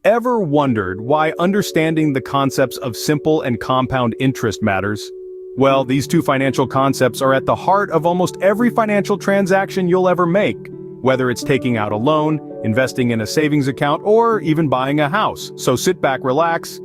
Ever wondered why understanding the concepts of simple and compound interest matters? Well, these two financial concepts are at the heart of almost every financial transaction you'll ever make, whether it's taking out a loan, investing in a savings account, or even buying a house. So sit back, relax,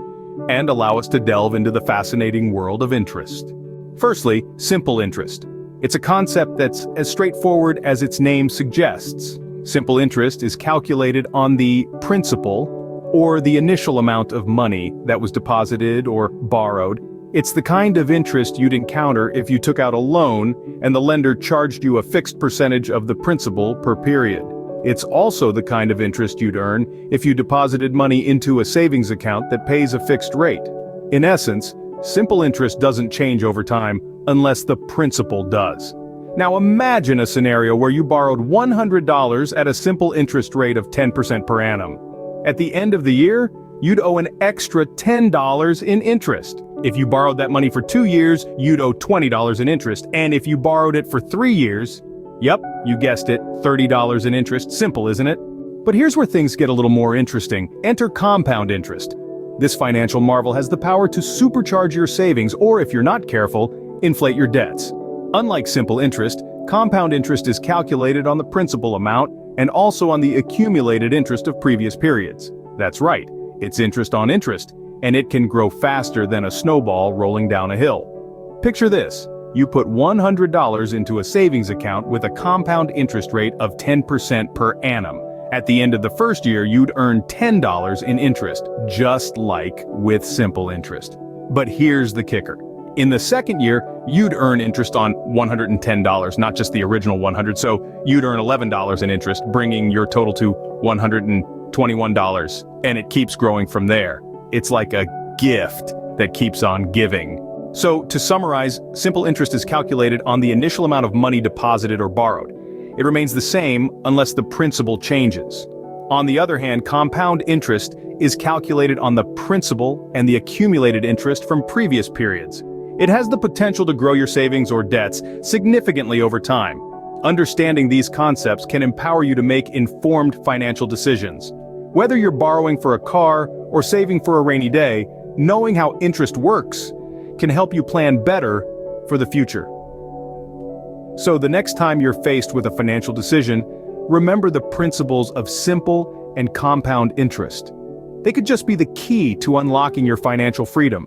and allow us to delve into the fascinating world of interest. Firstly, simple interest. It's a concept that's as straightforward as its name suggests. Simple interest is calculated on the principal, or the initial amount of money that was deposited or borrowed. It's the kind of interest you'd encounter if you took out a loan and the lender charged you a fixed percentage of the principal per period. It's also the kind of interest you'd earn if you deposited money into a savings account that pays a fixed rate. In essence, simple interest doesn't change over time unless the principal does. Now imagine a scenario where you borrowed $100 at a simple interest rate of 10% per annum. At the end of the year, you'd owe an extra $10 in interest. If you borrowed that money for 2 years, you'd owe $20 in interest. And if you borrowed it for 3 years, yep, you guessed it, $30 in interest. Simple, isn't it? But here's where things get a little more interesting. Enter compound interest. This financial marvel has the power to supercharge your savings, or if you're not careful, inflate your debts. Unlike simple interest, compound interest is calculated on the principal amount and also on the accumulated interest of previous periods. That's right, it's interest on interest, and it can grow faster than a snowball rolling down a hill. Picture this. You put $100 into a savings account with a compound interest rate of 10% per annum. At the end of the first year, you'd earn $10 in interest, just like with simple interest. But here's the kicker. In the second year, you'd earn interest on $110, not just the original $100, so you'd earn $11 in interest, bringing your total to $121, and it keeps growing from there. It's like a gift that keeps on giving. So, to summarize, simple interest is calculated on the initial amount of money deposited or borrowed. It remains the same unless the principal changes. On the other hand, compound interest is calculated on the principal and the accumulated interest from previous periods. It has the potential to grow your savings or debts significantly over time. Understanding these concepts can empower you to make informed financial decisions. Whether you're borrowing for a car or saving for a rainy day, knowing how interest works can help you plan better for the future. So the next time you're faced with a financial decision, remember the principles of simple and compound interest. They could just be the key to unlocking your financial freedom.